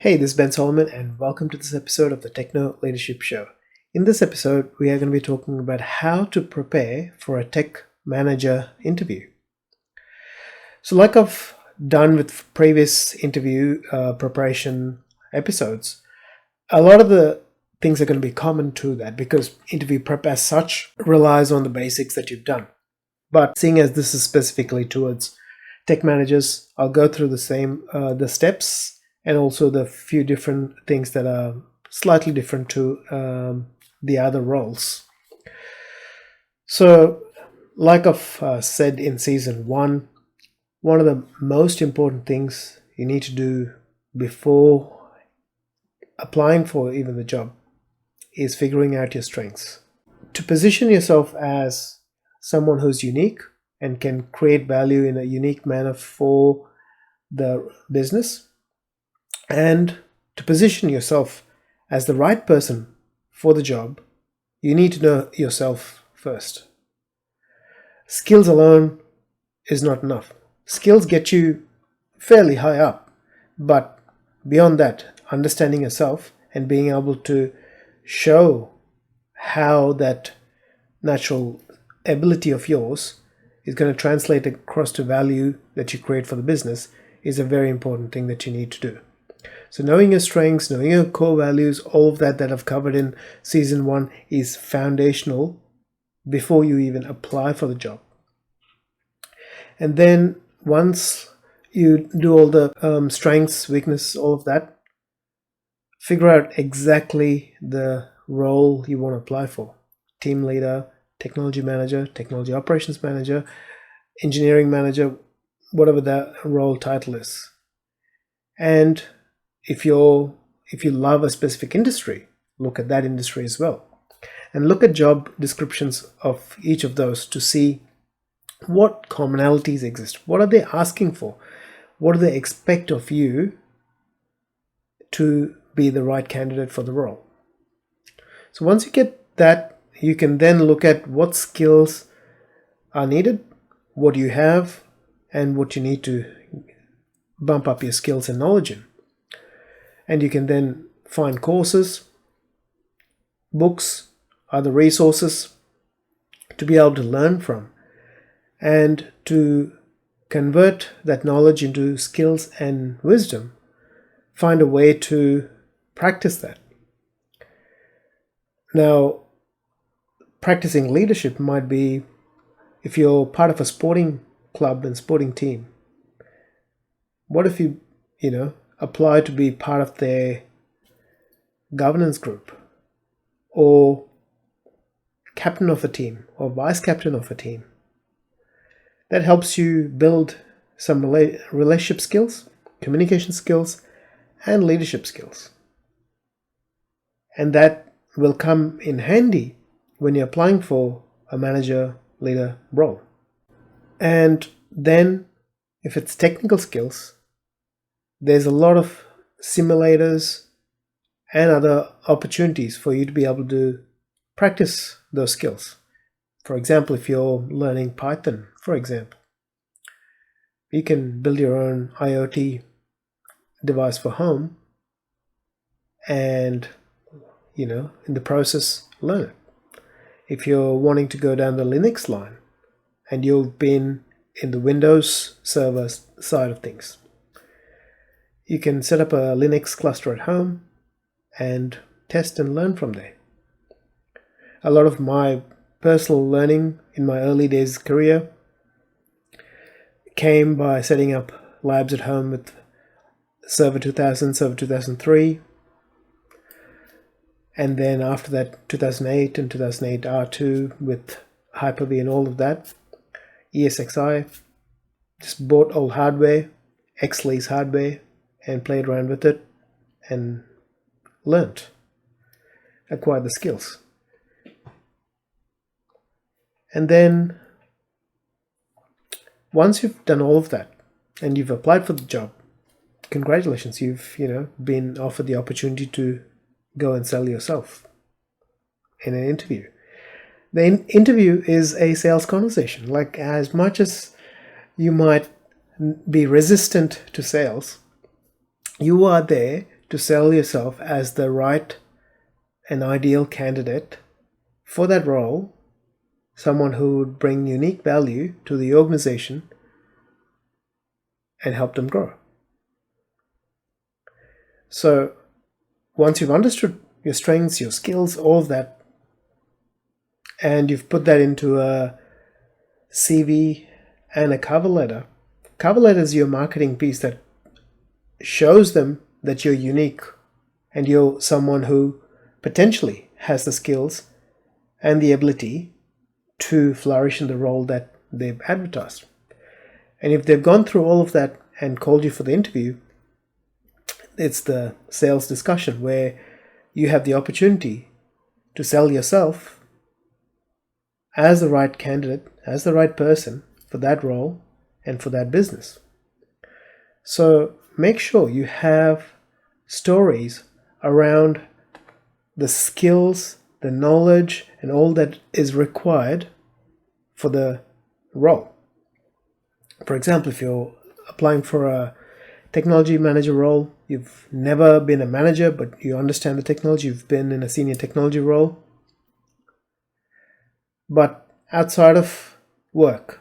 Hey, this is Ben Solomon, and welcome to this episode of the Techno Leadership Show. In this episode, we are going to be talking about how to prepare for a tech manager interview. So, like I've done with previous interview preparation episodes, a lot of the things are going to be common to that because interview prep as such relies on the basics that you've done. But seeing as this is specifically towards tech managers, I'll go through the steps and also the few different things that are slightly different to the other roles. So, like I've said in season one of the most important things you need to do before applying for even the job is figuring out your strengths. To position yourself as someone who's unique and can create value in a unique manner for the business, and to position yourself as the right person for the job, you need to know yourself first. Skills alone is not enough. Skills get you fairly high up, but beyond that, understanding yourself and being able to show how that natural ability of yours is going to translate across to value that you create for the business is a very important thing that you need to do. So knowing your strengths, knowing your core values, all of that I've covered in season one is foundational before you even apply for the job. And then once you do all the strengths, weaknesses, all of that, figure out exactly the role you want to apply for. Team leader, technology manager, technology operations manager, engineering manager, whatever that role title is. And if you love a specific industry, look at that industry as well. And look at job descriptions of each of those to see what commonalities exist. What are they asking for? What do they expect of you to be the right candidate for the role? So once you get that, you can then look at what skills are needed, what you have, and what you need to bump up your skills and knowledge in. And you can then find courses, books, other resources to be able to learn from and to convert that knowledge into skills and wisdom. Find a way to practice that. Now, practicing leadership might be if you're part of a sporting club and sporting team. What if you apply to be part of their governance group or captain of a team or vice captain of a team? That helps you build some relationship skills, communication skills, and leadership skills. And that will come in handy when you're applying for a manager leader role. And then if it's technical skills, there's a lot of simulators and other opportunities for you to be able to practice those skills. For example, if you're learning Python, for example, you can build your own IoT device for home and, in the process, learn it. If you're wanting to go down the Linux line and you've been in the Windows server side of things, you can set up a Linux cluster at home and test and learn from there. A lot of my personal learning in my early days career came by setting up labs at home with Server 2000, Server 2003, and then after that 2008 and 2008 R2 with Hyper-V and all of that, ESXi, just bought old hardware, X-Lease hardware, and played around with it and learnt, acquired the skills. And then once you've done all of that and you've applied for the job, congratulations, you've been offered the opportunity to go and sell yourself in an interview. The interview is a sales conversation. Like, as much as you might be resistant to sales, you are there to sell yourself as the right and ideal candidate for that role, someone who would bring unique value to the organization and help them grow. So once you've understood your strengths, your skills, all of that, and you've put that into a CV and a cover letter. Cover letter is your marketing piece that shows them that you're unique and you're someone who potentially has the skills and the ability to flourish in the role that they've advertised. And if they've gone through all of that and called you for the interview, it's the sales discussion where you have the opportunity to sell yourself as the right candidate, as the right person for that role and for that business. So make sure you have stories around the skills, the knowledge, and all that is required for the role. For example, if you're applying for a technology manager role, you've never been a manager, but you understand the technology, you've been in a senior technology role. But outside of work,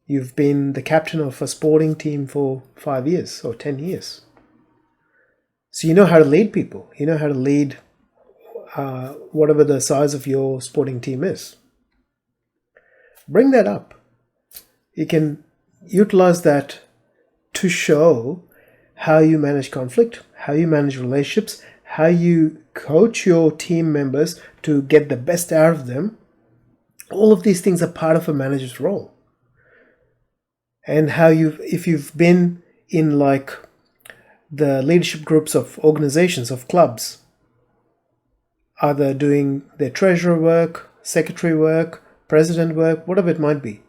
you've been the captain of a sporting team for 5 years or 10 years. So you know how to lead people. You know how to lead whatever the size of your sporting team is. Bring that up. You can utilize that to show how you manage conflict, how you manage relationships, how you coach your team members to get the best out of them. All of these things are part of a manager's role. And how if you've been in like the leadership groups of organizations, of clubs, either doing their treasurer work, secretary work, president work, whatever it might be,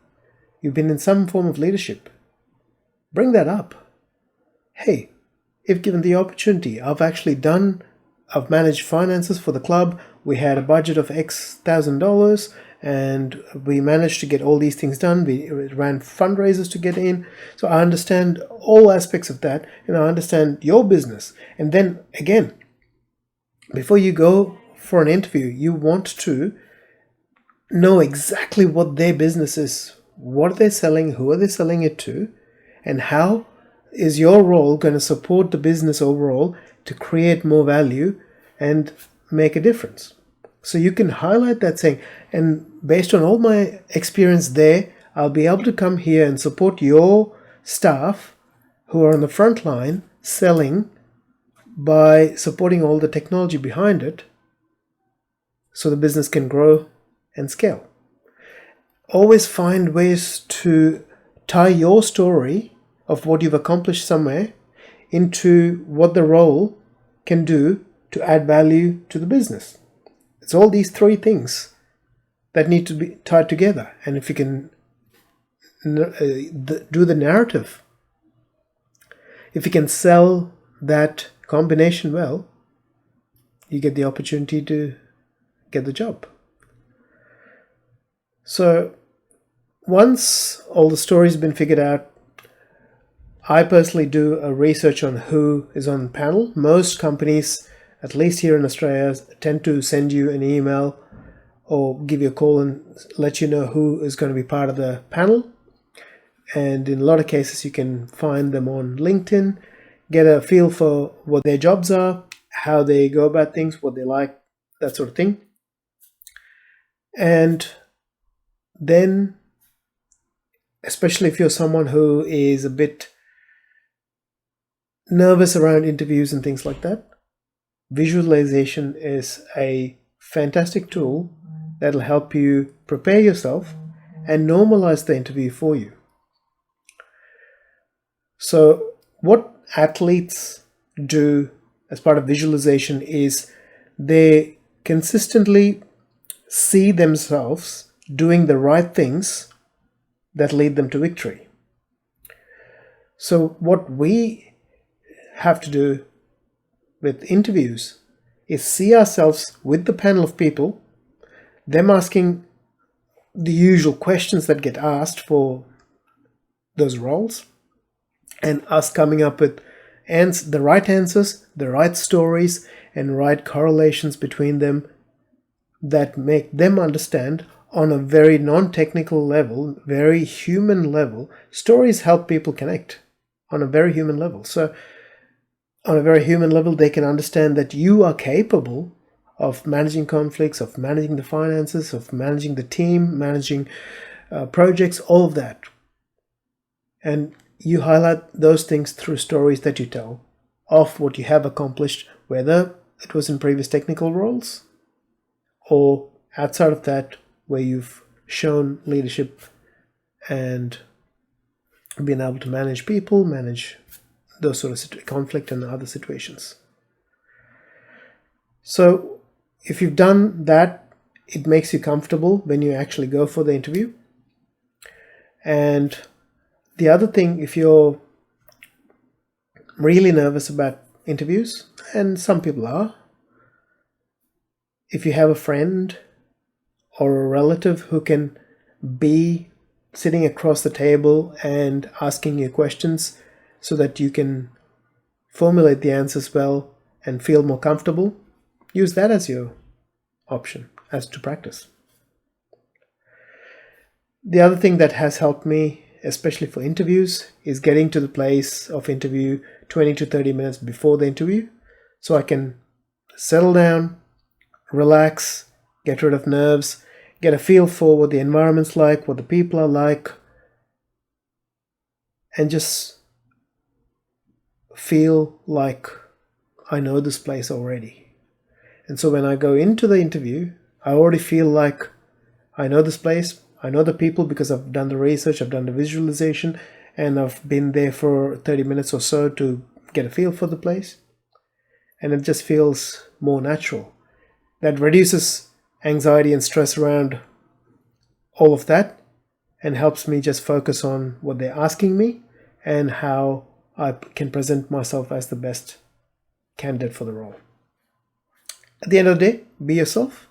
you've been in some form of leadership. Bring that up. Hey, if given the opportunity, I've managed finances for the club. We had a budget of X $1,000 and we managed to get all these things done. We ran fundraisers to get in. So I understand all aspects of that and I understand your business. And then again, before you go for an interview, you want to know exactly what their business is, what are they selling, who are they selling it to, and how is your role going to support the business overall to create more value and make a difference. So you can highlight that saying, and based on all my experience there, I'll be able to come here and support your staff who are on the front line selling by supporting all the technology behind it so the business can grow and scale. Always find ways to tie your story of what you've accomplished somewhere into what the role can do to add value to the business. It's all these three things that need to be tied together. And if you can do the narrative, if you can sell that combination well, you get the opportunity to get the job. So once all the story's been figured out, I personally do a research on who is on the panel. Most companies, at least here in Australia, tend to send you an email or give you a call and let you know who is going to be part of the panel. And in a lot of cases, you can find them on LinkedIn, get a feel for what their jobs are, how they go about things, what they like, that sort of thing. And then, especially if you're someone who is a bit nervous around interviews and things like that, visualization is a fantastic tool that'll help you prepare yourself and normalize the interview for you. So what athletes do as part of visualization is they consistently see themselves doing the right things that lead them to victory. So what we have to do with interviews is see ourselves with the panel of people, them asking the usual questions that get asked for those roles, and us coming up with the right answers, the right stories, and right correlations between them that make them understand on a very non-technical level, very human level. Stories help people connect on a very human level. So on a very human level, they can understand that you are capable of managing conflicts, of managing the finances, of managing the team, managing projects, all of that. And you highlight those things through stories that you tell of what you have accomplished, whether it was in previous technical roles or outside of that, where you've shown leadership and been able to manage people, manage those sort of conflict and other situations. So if you've done that, it makes you comfortable when you actually go for the interview. And the other thing, if you're really nervous about interviews, and some people are, if you have a friend or a relative who can be sitting across the table and asking you questions so that you can formulate the answers well and feel more comfortable, use that as your option as to practice. The other thing that has helped me, especially for interviews, is getting to the place of interview 20 to 30 minutes before the interview, so I can settle down, relax, get rid of nerves, get a feel for what the environment's like, what the people are like, and just feel like I know this place already. And so when I go into the interview, I already feel like I know this place, I know the people, because I've done the research, I've done the visualization, and I've been there for 30 minutes or so to get a feel for the place. And it just feels more natural. That reduces anxiety and stress around all of that and helps me just focus on what they're asking me and how I can present myself as the best candidate for the role. At the end of the day, be yourself,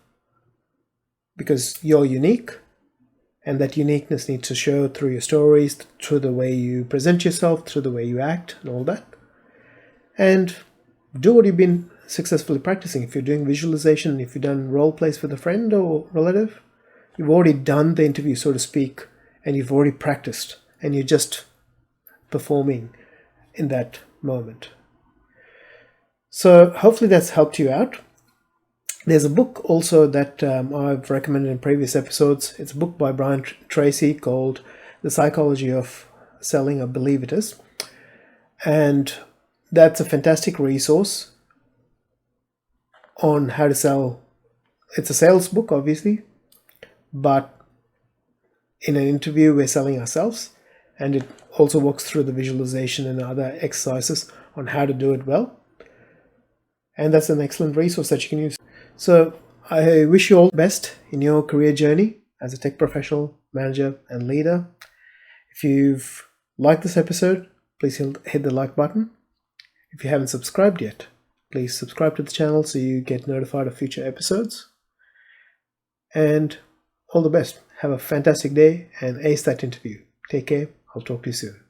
because you're unique, and that uniqueness needs to show through your stories, through the way you present yourself, through the way you act and all that. And do what you've been successfully practicing. If you're doing visualization, if you've done role plays with a friend or relative, you've already done the interview, so to speak, and you've already practiced, and you're just performing in that moment. So hopefully that's helped you out. There's a book also that I've recommended in previous episodes. It's a book by Brian Tracy called The Psychology of Selling, I believe it is. And that's a fantastic resource on how to sell. It's a sales book, obviously, but in an interview we're selling ourselves, and it also walks through the visualization and other exercises on how to do it well. And that's an excellent resource that you can use. So I wish you all the best in your career journey as a tech professional, manager, and leader. If you've liked this episode, please hit the like button. If you haven't subscribed yet, please subscribe to the channel so you get notified of future episodes. And all the best. Have a fantastic day and ace that interview. Take care. I'll talk to you soon.